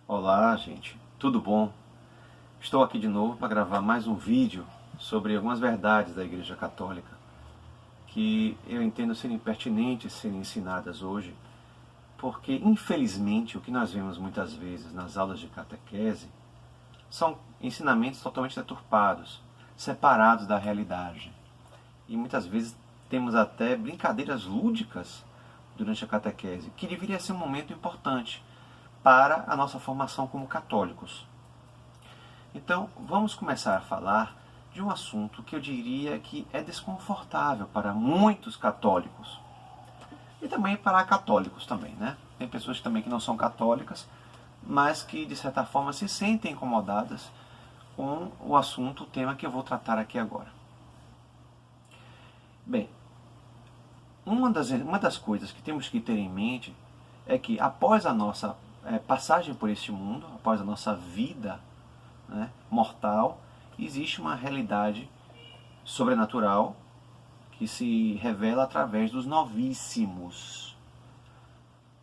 Olá, gente, tudo bom? Estou aqui de novo para gravar mais um vídeo sobre algumas verdades da Igreja Católica que eu entendo serem pertinentes serem ensinadas hoje, porque infelizmente o que nós vemos muitas vezes nas aulas de catequese são ensinamentos totalmente deturpados, separados da realidade. E muitas vezes temos até brincadeiras lúdicas durante a catequese, que deveria ser um momento importante para a nossa formação como católicos. Então, vamos começar a falar de um assunto que eu diria que é desconfortável para muitos católicos. E também para católicos também, né? Tem pessoas também que não são católicas, mas que de certa forma se sentem incomodadas com o assunto, o tema que eu vou tratar aqui agora. Bem, uma das coisas que temos que ter em mente é que após a nossa passagem por este mundo, após a nossa vida, né, mortal, existe uma realidade sobrenatural que se revela através dos novíssimos.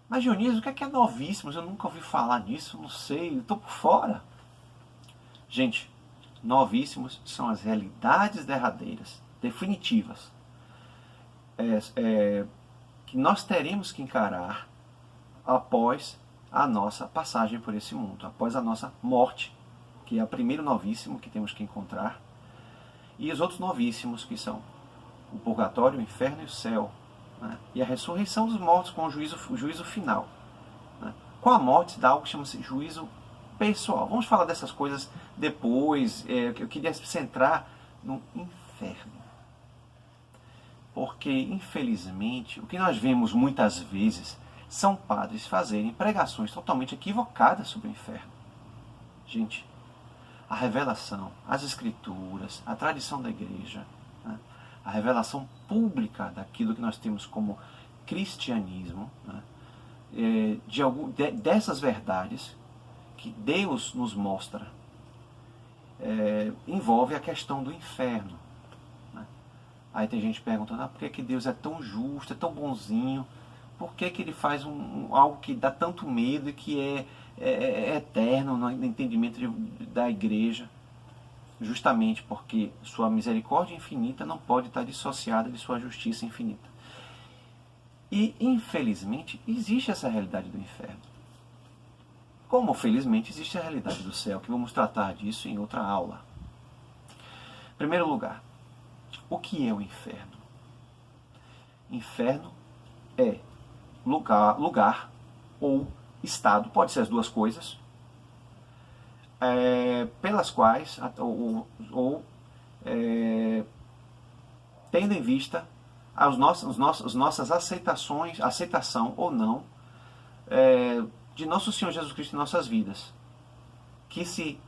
Mas Dionísio, o que é novíssimos? Eu nunca ouvi falar nisso, não sei, eu estou por fora. Gente, novíssimos são as realidades derradeiras, definitivas, que nós teremos que encarar após a nossa passagem por esse mundo, após a nossa morte, que é o primeiro novíssimo que temos que encontrar, e os outros novíssimos, que são o purgatório, o inferno e o céu, né? E a ressurreição dos mortos com o juízo final. Né? Com a morte se dá algo que chama-se juízo pessoal. Vamos falar dessas coisas depois. Eu queria se centrar no inferno. Porque, infelizmente, o que nós vemos muitas vezes são padres fazerem pregações totalmente equivocadas sobre o inferno. Gente, a revelação, as escrituras, a tradição da igreja, né, a revelação pública daquilo que nós temos como cristianismo, né, dessas verdades que Deus nos mostra, envolve a questão do inferno. Né. Aí tem gente perguntando, por que Deus é tão justo, é tão bonzinho? Por que ele faz algo que dá tanto medo e que é eterno no entendimento da igreja? Justamente porque sua misericórdia infinita não pode estar dissociada de sua justiça infinita. E, infelizmente, existe essa realidade do inferno. Como, felizmente, existe a realidade do céu, que vamos tratar disso em outra aula. Em primeiro lugar, o que é o inferno? Inferno é lugar ou estado, pode ser as duas coisas, pelas quais, tendo em vista as nossas aceitação ou não de nosso Senhor Jesus Cristo em nossas vidas, que se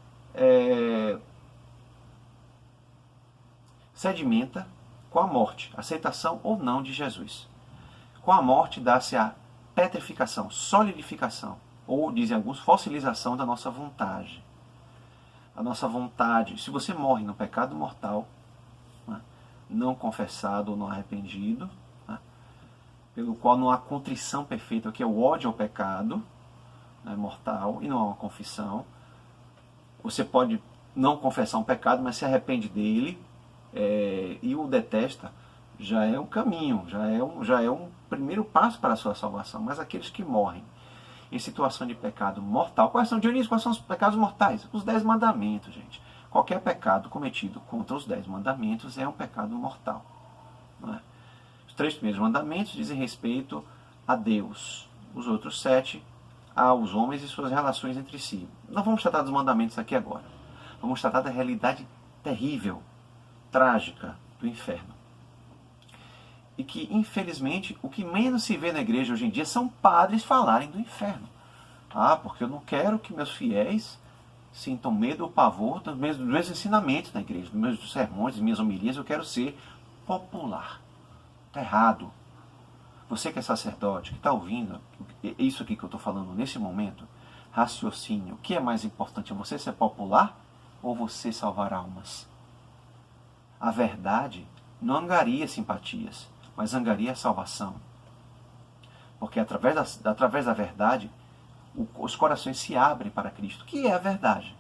sedimenta com a morte, aceitação ou não de Jesus. Com a morte dá-se a petrificação, solidificação, ou, dizem alguns, fossilização da nossa vontade. A nossa vontade, se você morre no pecado mortal, né, não confessado ou não arrependido, né, pelo qual não há contrição perfeita, que é o ódio ao pecado, né, mortal, e não há uma confissão. Você pode não confessar um pecado, mas se arrepende dele e o detesta, já é um caminho, já é um primeiro passo para a sua salvação. Mas aqueles que morrem em situação de pecado mortal, quais são, Dionísio, quais são os pecados mortais? Os 10 mandamentos, gente. Qualquer pecado cometido contra os 10 mandamentos é um pecado mortal. Não é? Os 3 primeiros mandamentos dizem respeito a Deus. Os outros 7 aos homens e suas relações entre si. Não vamos tratar dos mandamentos aqui agora. Vamos tratar da realidade terrível, trágica do inferno. E que, infelizmente, o que menos se vê na igreja hoje em dia são padres falarem do inferno. Porque eu não quero que meus fiéis sintam medo ou pavor dos meus ensinamentos na igreja, dos meus sermões, das minhas homilias. Eu quero ser popular. Está errado. Você que é sacerdote, que está ouvindo isso aqui que eu estou falando nesse momento, raciocínio. O que é mais importante? É você ser popular ou você salvar almas? A verdade não angaria simpatias, mas angaria a salvação. Porque através da verdade, os corações se abrem para Cristo, que é a verdade.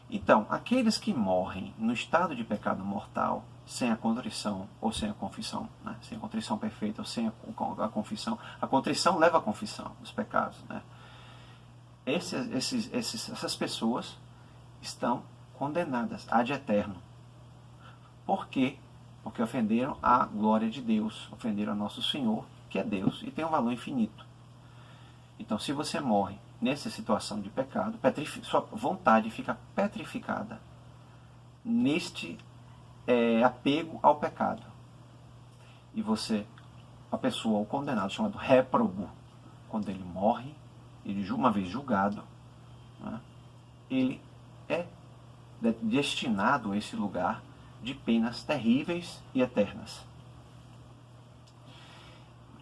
Então, aqueles que morrem no estado de pecado mortal, sem a contrição ou sem a confissão, né? Sem a contrição perfeita ou sem a confissão, a contrição leva à confissão dos pecados, né? Essas pessoas estão condenadas ad eterno. Por quê? Porque ofenderam a glória de Deus, ofenderam a nosso Senhor, que é Deus e tem um valor infinito. Então, se você morre nessa situação de pecado, sua vontade fica petrificada neste apego ao pecado. E a pessoa, o condenado, chamado réprobo, quando ele morre, uma vez julgado, né, ele é destinado a esse lugar de penas terríveis e eternas.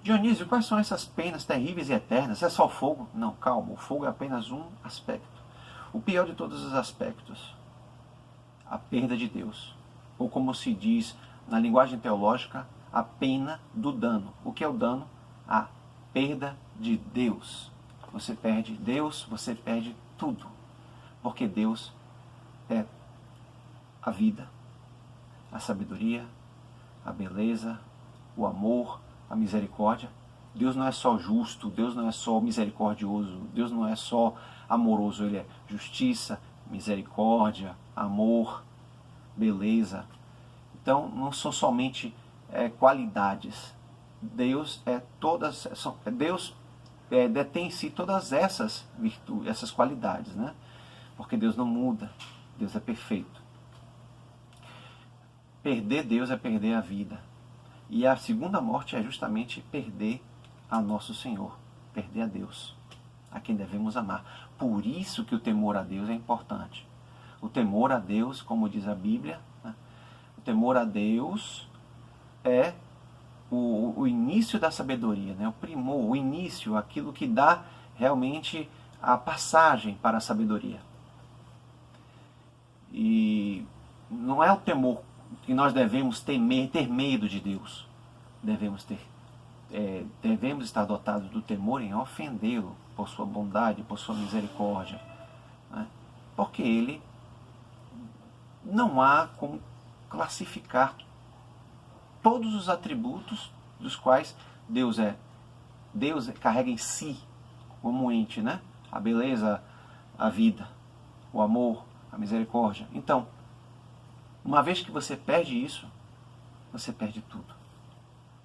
Dionísio, quais são essas penas terríveis e eternas? É só o fogo? Não, calma, o fogo é apenas um aspecto. O pior de todos os aspectos, a perda de Deus. Ou como se diz na linguagem teológica, a pena do dano. O que é o dano? A perda de Deus. Você perde Deus, você perde tudo. Porque Deus é a vida, a sabedoria, a beleza, o amor, a misericórdia. Deus não é só justo, Deus não é só misericordioso, Deus não é só amoroso, Ele é justiça, misericórdia, amor, beleza. Então não são somente qualidades. Deus detém em si todas essas virtudes, essas qualidades, né? Porque Deus não muda, Deus é perfeito. Perder Deus é perder a vida. E a segunda morte é justamente perder a nosso Senhor, perder a Deus, a quem devemos amar. Por isso que o temor a Deus é importante. O temor a Deus, como diz a Bíblia, né? O temor a Deus é o início da sabedoria, né? O primor, o início, aquilo que dá realmente a passagem para a sabedoria. E não é o temor que nós devemos ter medo de Deus. Devemos estar dotados do temor em ofendê-lo por sua bondade, por sua misericórdia, né? Porque Ele não há como classificar todos os atributos dos quais Deus carrega em si como ente, né? A beleza, a vida, o amor, a misericórdia. Então, uma vez que você perde isso, você perde tudo.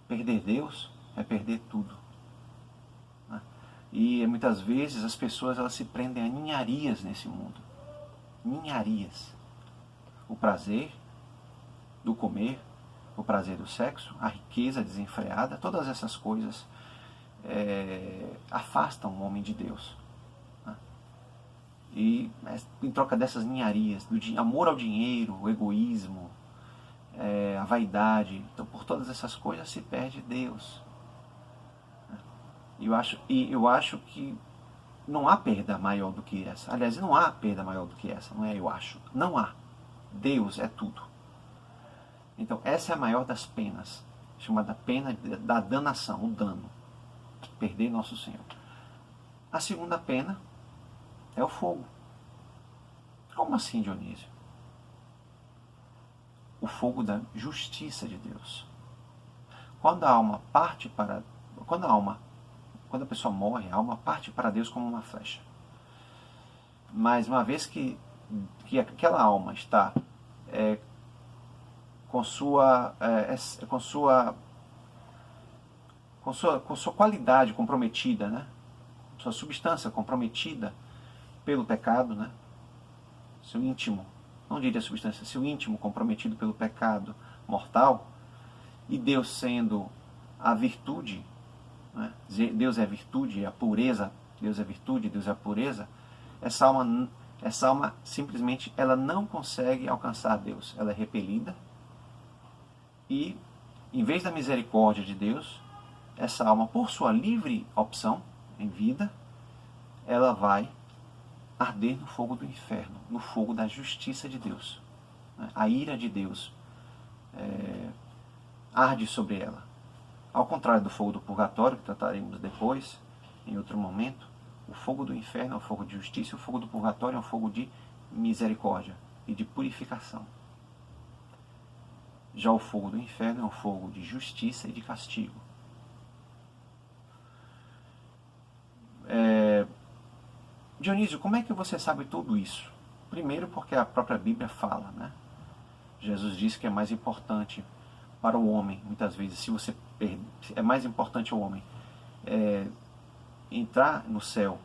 Perder Deus é perder tudo, né? E muitas vezes as pessoas elas se prendem a ninharias nesse mundo. Ninharias. O prazer do comer, o prazer do sexo, a riqueza desenfreada, todas essas coisas afastam o homem de Deus, né? E em troca dessas ninharias, do amor ao dinheiro, o egoísmo, a vaidade, então por todas essas coisas se perde Deus. Eu acho que não há perda maior do que essa. Aliás, não há perda maior do que essa, não é eu acho. Não há. Deus é tudo. Então essa é a maior das penas, chamada pena da danação, o dano. Perder nosso Senhor. A segunda pena é o fogo. Como assim, Dionísio? O fogo da justiça de Deus. Quando a pessoa morre, a alma parte para Deus como uma flecha. Mas uma vez que aquela alma está com sua qualidade comprometida, né? Sua substância comprometida pelo pecado, né? Seu íntimo, não diria substância, seu íntimo comprometido pelo pecado mortal, e Deus sendo a virtude, né? Deus é a virtude, é a pureza, Deus é a virtude, Deus é a pureza, essa alma simplesmente ela não consegue alcançar Deus, ela é repelida, e em vez da misericórdia de Deus, essa alma, por sua livre opção em vida, ela vai arder no fogo do inferno, no fogo da justiça de Deus. A ira de Deus arde sobre ela. Ao contrário do fogo do purgatório, que trataremos depois, em outro momento, O fogo do inferno é um fogo de justiça, e o fogo do purgatório é um fogo de misericórdia e de purificação. Já o fogo do inferno é um fogo de justiça e de castigo. Dionísio, como é que você sabe tudo isso? Primeiro porque a própria Bíblia fala, né? Jesus disse que é mais importante para o homem, muitas vezes, é mais importante ao homem entrar no céu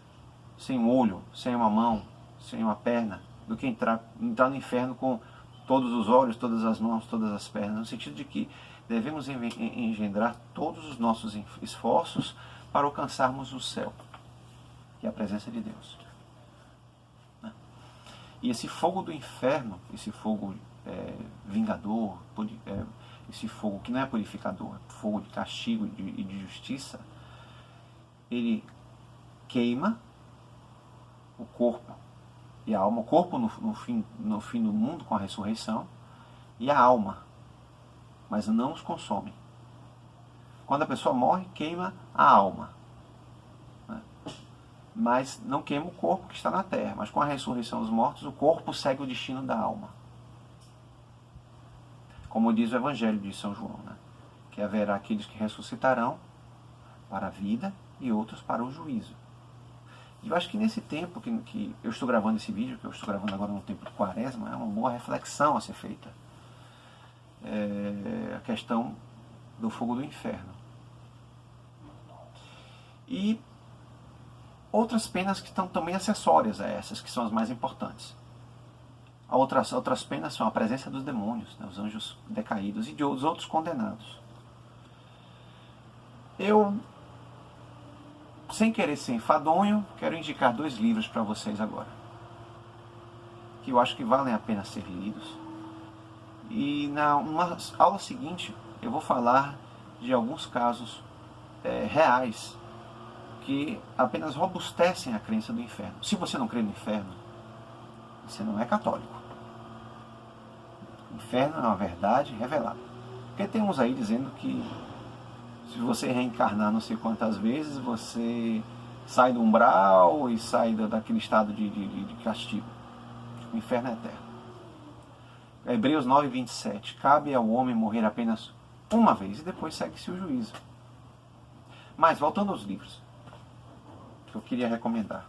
sem um olho, sem uma mão, sem uma perna, do que entrar no inferno com todos os olhos, todas as mãos, todas as pernas, no sentido de que devemos engendrar todos os nossos esforços para alcançarmos o céu, que é a presença de Deus. E esse fogo do inferno, esse fogo vingador, esse fogo que não é purificador, é fogo de castigo e de justiça, ele queima o corpo e a alma, o corpo no fim do mundo com a ressurreição, e a alma, mas não os consome. Quando a pessoa morre, queima a alma, né? Mas não queima o corpo que está na terra, mas com a ressurreição dos mortos, o corpo segue o destino da alma. Como diz o Evangelho de São João, né? Que haverá aqueles que ressuscitarão para a vida e outros para o juízo. E eu acho que nesse tempo que eu estou gravando esse vídeo, que eu estou gravando agora no tempo de Quaresma, é uma boa reflexão a ser feita. A questão do fogo do inferno. E outras penas que estão também acessórias a essas, que são as mais importantes. Outras penas são a presença dos demônios, né, os anjos decaídos e de outros condenados. Eu, sem querer ser enfadonho, quero indicar 2 livros para vocês agora, que eu acho que valem a pena ser lidos. E numa aula seguinte eu vou falar de alguns casos reais que apenas robustecem a crença do inferno. Se você não crê no inferno, você não é católico. O inferno é uma verdade revelada. Porque tem uns aí dizendo que se você reencarnar não sei quantas vezes, você sai do umbral e sai daquele estado de castigo. O inferno é eterno. Hebreus 9:27. Cabe ao homem morrer apenas uma vez e depois segue-se o juízo. Mas, voltando aos livros que eu queria recomendar.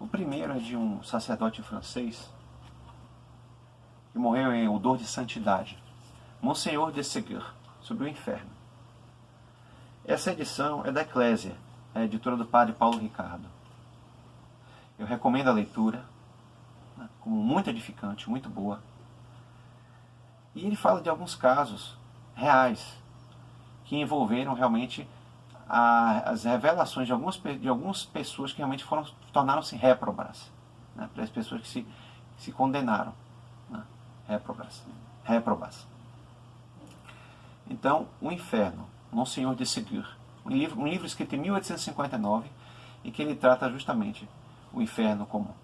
O primeiro é de um sacerdote francês que morreu em odor de santidade, Monseigneur de Ségur, sobre o inferno. Essa edição é da Eclésia, a editora do padre Paulo Ricardo. Eu recomendo a leitura, né, como muito edificante, muito boa. E ele fala de alguns casos reais que envolveram realmente as revelações de algumas pessoas que realmente tornaram-se réprobas, né, para as pessoas que se condenaram, né, réprobas. Então, o inferno, Monseigneur de Ségur, um livro escrito em 1859 e que ele trata justamente o inferno como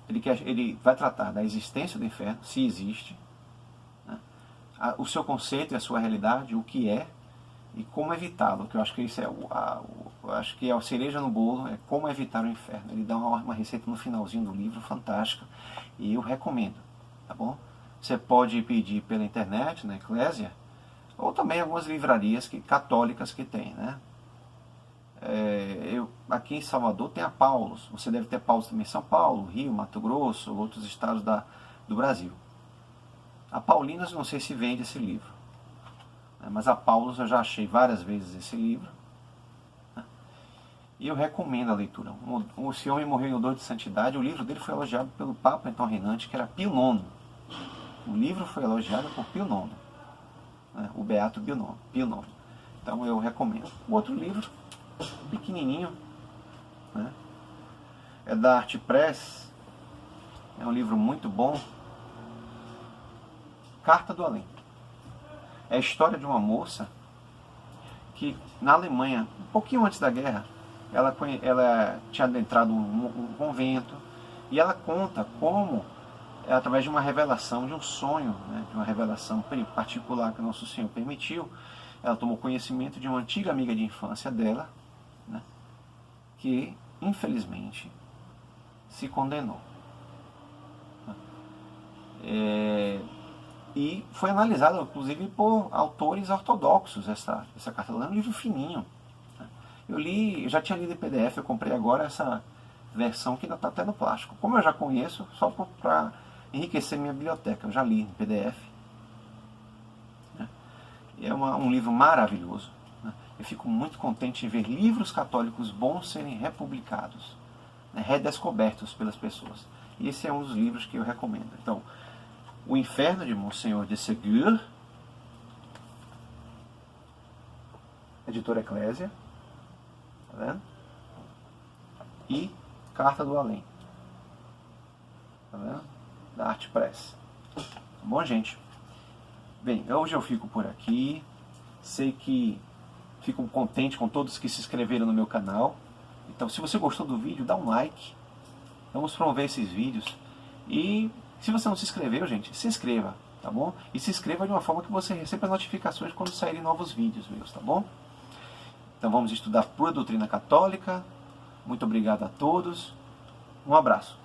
ele vai tratar da existência do inferno, se existe, né, o seu conceito e a sua realidade, o que é e como evitá-lo, que eu acho que isso acho que é a cereja no bolo, é como evitar o inferno. Ele dá uma receita no finalzinho do livro, fantástica, e eu recomendo, tá bom? Você pode pedir pela internet, na Eclésia, ou também algumas livrarias católicas que tem, né? Aqui em Salvador tem a Paulus, você deve ter Paulus também em São Paulo, Rio, Mato Grosso, outros estados do Brasil. A Paulinas não sei se vende esse livro, mas a Paulus eu já achei várias vezes esse livro, né? E eu recomendo a leitura. Esse homem morreu em odor de santidade. O livro dele foi elogiado pelo Papa então reinante, que era Pio IX. O livro foi elogiado por Pio IX, né? O Beato Pio IX. Então eu recomendo. O outro livro, pequenininho, né, é da Arte Press, é um livro muito bom, Carta do Além. É a história de uma moça que na Alemanha, um pouquinho antes da guerra, ela tinha adentrado um convento, e ela conta como, através de uma revelação, de um sonho, né, de uma revelação particular que o Nosso Senhor permitiu, ela tomou conhecimento de uma antiga amiga de infância dela, né, que infelizmente, se condenou. E foi analisada, inclusive, por autores ortodoxos, essa carta. É um livro fininho. Eu já tinha lido em PDF, eu comprei agora essa versão que ainda está até no plástico. Como eu já conheço, só para enriquecer minha biblioteca, eu já li em PDF. É um livro maravilhoso. Eu fico muito contente em ver livros católicos bons serem republicados, redescobertos pelas pessoas. E esse é um dos livros que eu recomendo. Então, O Inferno de Monsenhor de Ségur, editora Eclésia, tá vendo? E Carta do Além, tá vendo? Da Arte Press. Tá bom, gente? Bem, hoje eu fico por aqui. Sei que fico contente com todos que se inscreveram no meu canal. Então, se você gostou do vídeo, dá um like. Vamos promover esses vídeos. E se você não se inscreveu, gente, se inscreva, tá bom? E se inscreva de uma forma que você receba as notificações quando saírem novos vídeos meus, tá bom? Então vamos estudar pura doutrina católica. Muito obrigado a todos. Um abraço.